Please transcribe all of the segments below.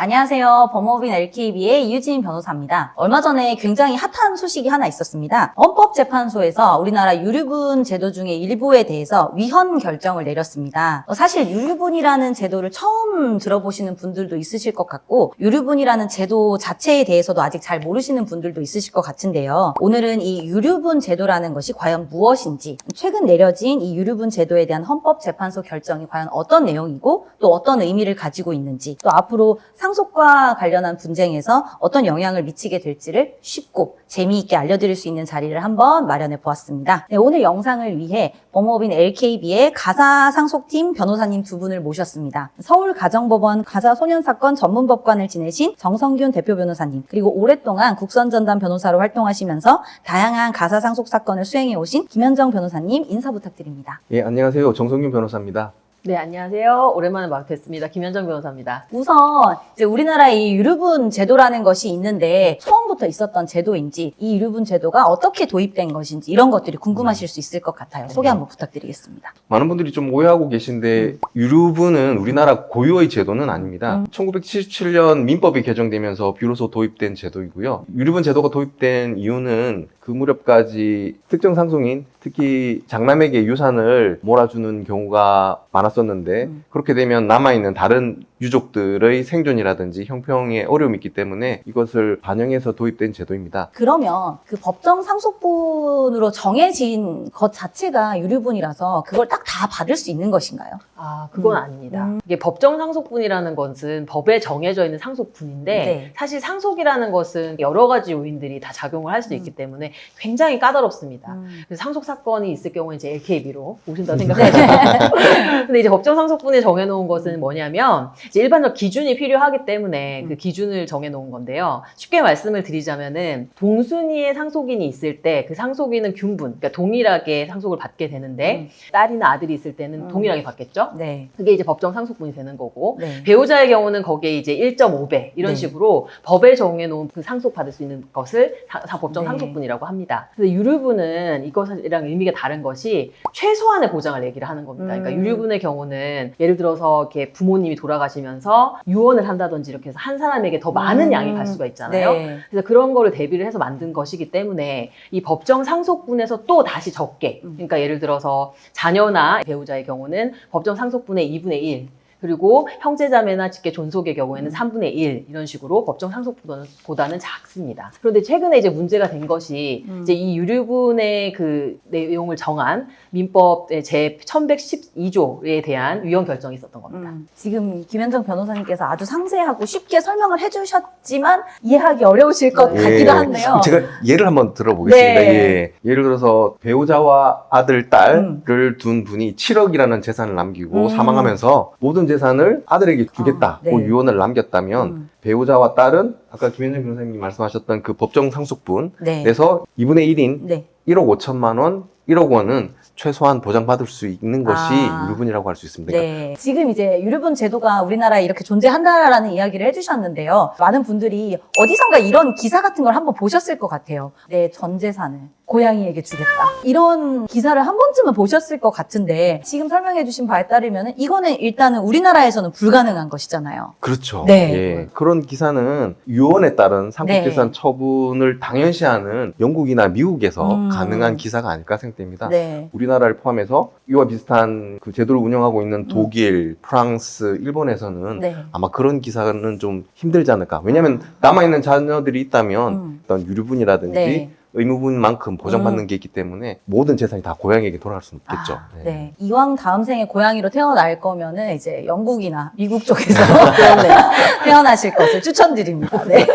안녕하세요. 법무법인 LKB의 이유진 변호사입니다. 얼마 전에 굉장히 핫한 소식이 하나 있었습니다. 헌법재판소에서 우리나라 유류분 제도 중에 일부에 대해서 위헌 결정을 내렸습니다. 사실 유류분이라는 제도를 처음 들어보시는 분들도 있으실 것 같고 유류분이라는 제도 자체에 대해서도 아직 잘 모르시는 분들도 있으실 것 같은데요. 오늘은 이 유류분 제도라는 것이 과연 무엇인지, 최근 내려진 이 유류분 제도에 대한 헌법재판소 결정이 과연 어떤 내용이고 또 어떤 의미를 가지고 있는지, 또 앞으로 상속과 관련한 분쟁에서 어떤 영향을 미치게 될지를 쉽고 재미있게 알려드릴 수 있는 자리를 한번 마련해 보았습니다. 네, 오늘 영상을 위해 법무법인 LKB의 가사상속팀 변호사님 두 분을 모셨습니다. 서울가정법원 가사소년사건 전문법관을 지내신 정성균 대표 변호사님, 그리고 오랫동안 국선전담 변호사로 활동하시면서 다양한 가사상속 사건을 수행해 오신 김현정 변호사님, 인사 부탁드립니다. 예, 안녕하세요. 정성균 변호사입니다. 네, 안녕하세요. 오랜만에 뵙겠습니다. 김현정 변호사입니다. 우선 이제 우리나라에 이 유류분 제도라는 것이 있는데 처음부터 있었던 제도인지, 이 유류분 제도가 어떻게 도입된 것인지 이런 것들이 궁금하실 수 있을 것 같아요. 소개 한번 부탁드리겠습니다. 많은 분들이 좀 오해하고 계신데 유류분은 우리나라 고유의 제도는 아닙니다. 1977년 민법이 개정되면서 비로소 도입된 제도이고요. 유류분 제도가 도입된 이유는 그 무렵까지 특정 상속인, 특히 장남에게 유산을 몰아주는 경우가 많았었는데 그렇게 되면 남아있는 다른 유족들의 생존이라든지 형평에 어려움이 있기 때문에 이것을 반영해서 도입된 제도입니다. 그러면 그 법정 상속분으로 정해진 것 자체가 유류분이라서 그걸 딱 다 받을 수 있는 것인가요? 아, 그건 아닙니다. 이게 법정 상속분이라는 것은 법에 정해져 있는 상속분인데 네. 사실 상속이라는 것은 여러 가지 요인들이 다 작용을 할 수 있기 때문에 굉장히 까다롭습니다. 그래서 상속 사건이 있을 경우에 이제 LKB로 오신다고 생각하시죠. 근데 이제 법정 상속분에 정해놓은 것은 뭐냐면 이제 일반적 기준이 필요하기 때문에 그 기준을 정해놓은 건데요. 쉽게 말씀을 드리자면은 동순위의 상속인이 있을 때 그 상속인은 균분, 그러니까 동일하게 상속을 받게 되는데 딸이나 아들이 있을 때는 동일하게 받겠죠. 네. 그게 이제 법정 상속분이 되는 거고 네. 배우자의 경우는 거기에 이제 1.5배 이런 네. 식으로 법에 정해놓은 그 상속받을 수 있는 것을 법정 네. 상속분이라고 합니다. 근데 유류분은 이것이랑 의미가 다른 것이 최소한의 보장을 얘기를 하는 겁니다. 그러니까 유류분의 경우는 예를 들어서 이렇게 부모님이 돌아가시면서 유언을 한다든지 이렇게 해서 한 사람에게 더 많은 양이 갈 수가 있잖아요. 네. 그래서 그런 거를 대비를 해서 만든 것이기 때문에 이 법정 상속분에서 또 다시 적게, 그러니까 예를 들어서 자녀나 배우자의 경우는 법정 상속분의 2분의 1, 그리고 형제자매나 직계 존속의 경우에는 3분의 1 이런 식으로 법정 상속보다는 작습니다. 그런데 최근에 이제 문제가 된 것이 이제 이 유류분의 그 내용을 정한 민법의 제 1112조에 대한 위헌 결정이 있었던 겁니다. 지금 김현정 변호사님께서 아주 상세하고 쉽게 설명을 해주셨지만 이해하기 어려우실 것 같기도 한데요. 제가 예를 한번 들어보겠습니다. 네. 예. 예를 들어서 배우자와 아들, 딸을 둔 분이 7억이라는 재산을 남기고 사망하면서 모든 재산을 아들에게 주겠다 네. 고 유언을 남겼다면 배우자와 딸은 아까 김현정 변호사님이 말씀하셨던 그 법정 상속분에서 2분의 1인 네. 1억 5천만 원, 1억 원은 최소한 보장받을 수 있는 것이 유류분이라고 할 수 있습니다. 네. 지금 이제 유류분 제도가 우리나라에 이렇게 존재한다라는 이야기를 해주셨는데요. 많은 분들이 어디선가 이런 기사 같은 걸 한번 보셨을 것 같아요. 내 전 재산을 고양이에게 주겠다. 이런 기사를 한 번쯤은 보셨을 것 같은데 지금 설명해 주신 바에 따르면 이거는 일단은 우리나라에서는 불가능한 것이잖아요. 그렇죠. 네. 예. 그런 기사는 유언에 따른 상속재산 처분을 당연시하는 영국이나 미국에서 가능한 기사가 아닐까 생각됩니다. 네. 우리나라를 포함해서 이와 비슷한 그 제도를 운영하고 있는 독일, 프랑스, 일본에서는 네. 아마 그런 기사는 좀 힘들지 않을까. 왜냐하면 남아있는 자녀들이 있다면 어떤 유류분이라든지 네. 의무분만큼 보장받는 게 있기 때문에 모든 재산이 다 고양이에게 돌아갈 수는 없겠죠. 네. 이왕 다음 생에 고양이로 태어날 거면은 이제 영국이나 미국 쪽에서 태어나실 것을 추천드립니다. 네.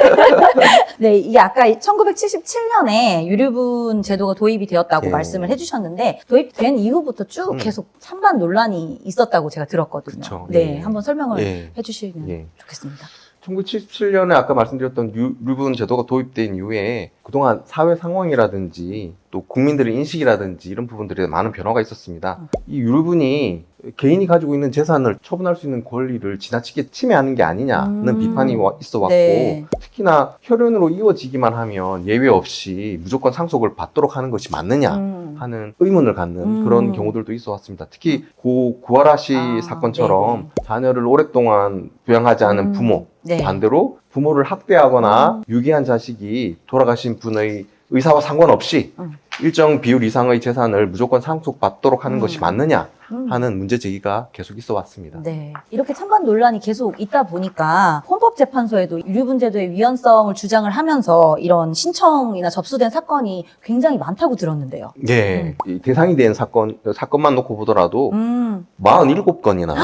네, 이게 아까 1977년에 유류분 제도가 도입이 되었다고 예. 말씀을 해주셨는데 도입된 이후부터 쭉 계속 찬반 논란이 있었다고 제가 들었거든요. 그쵸. 네, 예. 한번 설명을 예. 해주시면 예. 좋겠습니다. 1977년에 아까 말씀드렸던 유류분 제도가 도입된 이후에 그동안 사회 상황이라든지 또 국민들의 인식이라든지 이런 부분들에 많은 변화가 있었습니다. 이 유류분이 개인이 가지고 있는 재산을 처분할 수 있는 권리를 지나치게 침해하는 게 아니냐는 비판이 있어 왔고 네. 특히나 혈연으로 이어지기만 하면 예외 없이 무조건 상속을 받도록 하는 것이 맞느냐 하는 의문을 갖는 그런 경우들도 있어 왔습니다. 특히 고 구하라 씨 사건처럼 자녀를 오랫동안 부양하지 않은 부모, 네. 반대로 부모를 학대하거나 유기한 자식이 돌아가신 분의 의사와 상관없이 일정 비율 이상의 재산을 무조건 상속받도록 하는 것이 맞느냐 하는 문제 제기가 계속 있어 왔습니다. 네. 이렇게 찬반 논란이 계속 있다 보니까 헌법재판소에도 유류분제도의 위헌성을 주장을 하면서 이런 신청이나 접수된 사건이 굉장히 많다고 들었는데요. 네. 이 대상이 된 사건만 놓고 보더라도 47건이나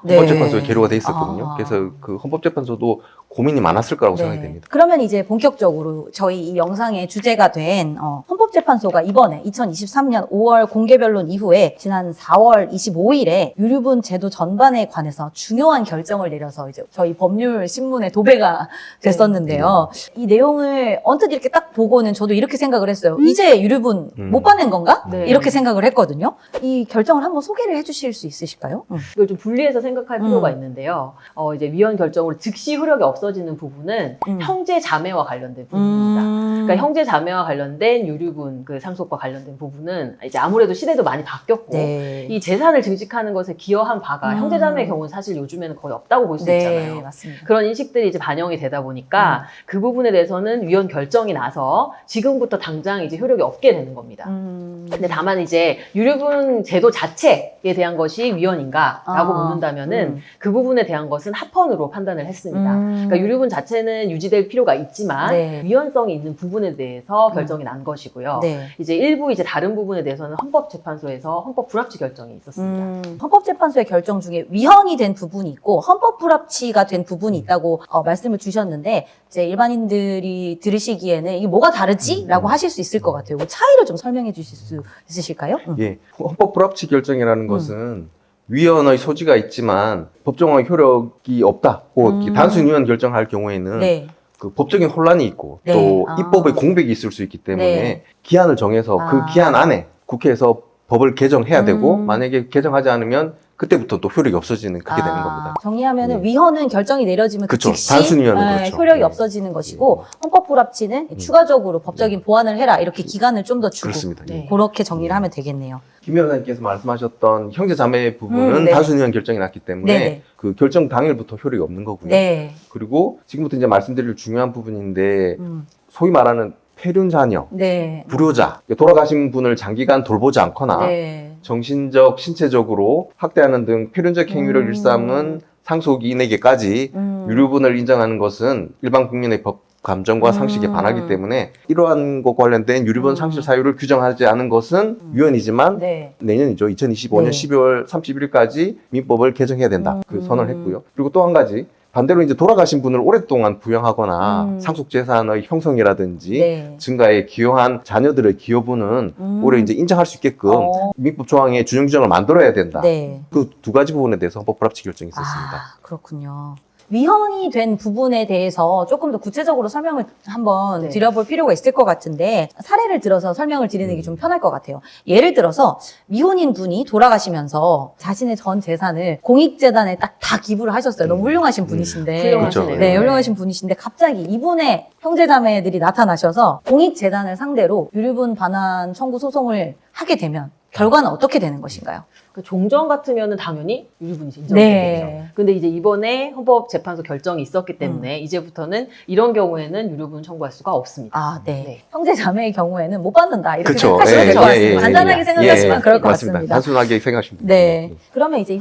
네. 헌법재판소에 계류가 돼 있었거든요. 아. 그래서 그 헌법재판소도 고민이 많았을 거라고 네. 생각이 됩니다. 그러면 이제 본격적으로 저희 이 영상의 주제가 된 헌법재판소가 이번에 2023년 5월 공개변론 이후에 지난 4월 25일에 유류분 제도 전반에 관해서 중요한 결정을 내려서 이제 저희 법률 신문에 도배가 됐었는데요. 이 내용을 언뜻 이렇게 딱 보고는 저도 이렇게 생각을 했어요. 이제 유류분 못 받는 건가? 네. 이렇게 생각을 했거든요. 이 결정을 한번 소개를 해주실 수 있으실까요? 이걸 좀 분리해서 생각할 필요가 있는데요. 이제 위헌 결정으로 즉시 효력이 없어지는 부분은 형제 자매와 관련된 부분입니다. 그러니까 형제 자매와 관련된 유류분 그 상속과 관련된 부분은 이제 아무래도 시대도 많이 바뀌었고 네. 이 재산을 증식하는 것에 기여한 바가 형제 자매의 경우는 사실 요즘에는 거의 없다고 볼 수 네, 있잖아요. 맞습니다. 그런 인식들이 이제 반영이 되다 보니까 그 부분에 대해서는 위헌 결정이 나서 지금부터 당장 이제 효력이 없게 되는 겁니다. 근데 다만 이제 유류분 제도 자체에 대한 것이 위헌인가라고 묻는다면은 그 부분에 대한 것은 합헌으로 판단을 했습니다. 그러니까 유류분 자체는 유지될 필요가 있지만 네. 위헌성이 있는 부분에 대해서 결정이 난 것이고요. 네. 이제 일부 이제 다른 부분에 대해서는 헌법재판소에서 헌법 불합치 결정이 있었습니다. 헌법재판소의 결정 중에 위헌이 된 부분이 있고 헌법 불합치가 된 부분이 있다고 말씀을 주셨는데 이제 일반인들이 들으시기에는 이게 뭐가 다르지? 라고 하실 수 있을 것 같아요. 그 차이를 좀 설명해 주실 수 있으실까요? 예, 헌법 불합치 결정이라는 것은 위헌의 소지가 있지만 법정의 효력이 없다고 단순 위헌 결정할 경우에는 네. 그 법적인 혼란이 있고 네. 또 아. 입법의 공백이 있을 수 있기 때문에 네. 기한을 정해서 그 아. 기한 안에 국회에서 법을 개정해야 되고 만약에 개정하지 않으면 그때부터 또 효력이 없어지는 그게 되는 겁니다. 정리하면은 네. 위헌은 결정이 내려지면 그쵸. 즉시 단순 위헌은 그렇죠. 효력이 네. 없어지는 것이고 헌법 불합치는 추가적으로 법적인 보완을 해라 이렇게 기간을 좀 더 주고 그렇습니다. 네. 그렇게 정리를 하면 되겠네요. 김 변호사님께서 말씀하셨던 형제자매 부분은 네. 단순 위헌 결정이 났기 때문에 네네. 그 결정 당일부터 효력이 없는 거고요. 네. 그리고 지금부터 이제 말씀드릴 중요한 부분인데 소위 말하는 폐륜 자녀, 네. 불효자, 돌아가신 분을 장기간 돌보지 않거나 네. 정신적, 신체적으로 학대하는 등 폐륜적 행위를 일삼은 상속인에게까지 유류분을 인정하는 것은 일반 국민의 법 감정과 상식에 반하기 때문에 이러한 것과 관련된 유류분 상실 사유를 규정하지 않은 것은 위헌이지만 네. 내년이죠. 2025년 네. 12월 31일까지 민법을 개정해야 된다. 그 선언을 했고요. 그리고 또 한 가지 반대로 이제 돌아가신 분을 오랫동안 부양하거나 상속 재산의 형성이라든지 네. 증가에 기여한 자녀들의 기여분은 올해 이제 인정할 수 있게끔 민법 조항에 준용 규정을 만들어야 된다. 네. 그 두 가지 부분에 대해서 헌법 불합치 결정이 있었습니다. 아, 그렇군요. 위헌이 된 부분에 대해서 조금 더 구체적으로 설명을 한번 네. 드려볼 필요가 있을 것 같은데 사례를 들어서 설명을 드리는 게 좀 편할 것 같아요. 예를 들어서 미혼인 분이 돌아가시면서 자신의 전 재산을 공익재단에 딱 다 기부를 하셨어요. 너무 훌륭하신 분이신데. 훌륭하시네요. 그렇죠. 네, 훌륭하신 분이신데 갑자기 이분의 형제자매들이 나타나셔서 공익재단을 상대로 유류분 반환 청구 소송을 하게 되면 결과는 어떻게 되는 것인가요? 그 종전 같으면은 당연히 유류분이 인정되겠죠. 네. 근데 이제 이번에 헌법재판소 결정이 있었기 때문에 이제부터는 이런 경우에는 유류분 청구할 수가 없습니다. 아, 네. 네. 형제 자매의 경우에는 못 받는다. 이렇게 그렇죠. 생각하시면 될 것 같습니다. 예, 간단하게 생각하시면 그럴 것 맞습니다. 같습니다. 단순하게 생각하시면 됩니다. 네. 그러면 이제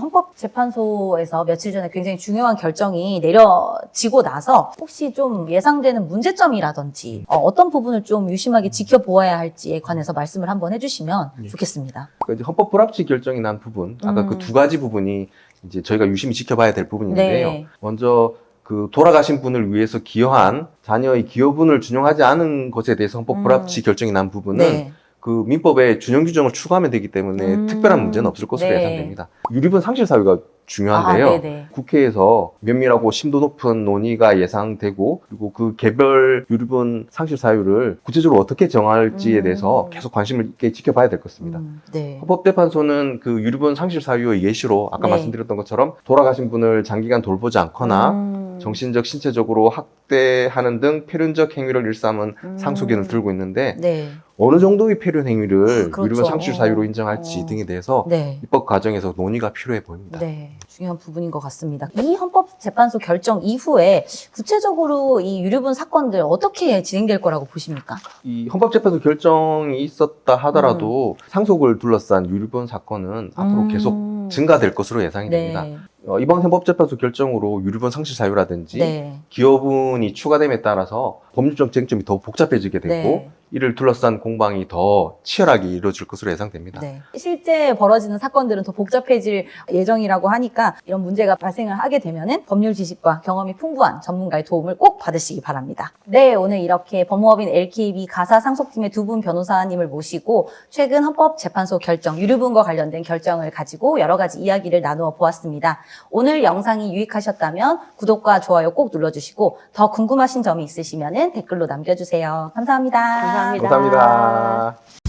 헌법재판소에서 며칠 전에 굉장히 중요한 결정이 내려지고 나서 혹시 좀 예상되는 문제점이라든지 어떤 부분을 좀 유심하게 지켜보아야 할지에 관해서 말씀을 한번 해주시면 좋겠습니다. 그 이제 헌법 불합치 결정이 난 부분, 아까 그 두 가지 부분이 이제 저희가 유심히 지켜봐야 될 부분인데요. 네. 먼저 그 돌아가신 분을 위해서 기여한 자녀의 기여분을 준용하지 않은 것에 대해서 헌법 불합치 결정이 난 부분은 네. 그 민법에 준용 규정을 추가하면 되기 때문에 특별한 문제는 없을 것으로 네. 예상됩니다. 유류분 상실 사유가 중요한데요. 네네. 국회에서 면밀하고 심도 높은 논의가 예상되고 그리고 그 개별 유류분 상실 사유를 구체적으로 어떻게 정할지에 대해서 계속 관심을 있게 지켜봐야 될 것입니다. 네. 헌법재판소는 그 유류분 상실 사유의 예시로 아까 네. 말씀드렸던 것처럼 돌아가신 분을 장기간 돌보지 않거나 정신적, 신체적으로 학대하는 등 표륜적 행위를 일삼은 상속인을 들고 있는데 네. 어느 정도의 표륜 행위를 그렇죠. 유류분 상실 사유로 인정할지 등에 대해서 네. 입법 과정에서 논의가 필요해 보입니다. 네, 중요한 부분인 것 같습니다. 이 헌법재판소 결정 이후에 구체적으로 이 유류분 사건들 어떻게 진행될 거라고 보십니까? 이 헌법재판소 결정이 있었다 하더라도 상속을 둘러싼 유류분 사건은 앞으로 계속 증가될 것으로 예상이 됩니다. 네. 이번 헌법재판소 결정으로 유류분 상실 사유라든지 네. 기여분이 추가됨에 따라서 법률적 쟁점이 더 복잡해지게 되고 네. 이를 둘러싼 공방이 더 치열하게 이루어질 것으로 예상됩니다. 네. 실제 벌어지는 사건들은 더 복잡해질 예정이라고 하니까 이런 문제가 발생을 하게 되면은 법률 지식과 경험이 풍부한 전문가의 도움을 꼭 받으시기 바랍니다. 네, 오늘 이렇게 법무법인 LKB 가사상속팀의 두 분 변호사님을 모시고 최근 헌법재판소 결정, 유류분과 관련된 결정을 가지고 여러 가지 이야기를 나누어 보았습니다. 오늘 영상이 유익하셨다면 구독과 좋아요 꼭 눌러주시고 더 궁금하신 점이 있으시면 댓글로 남겨주세요. 감사합니다. 감사합니다. 감사합니다.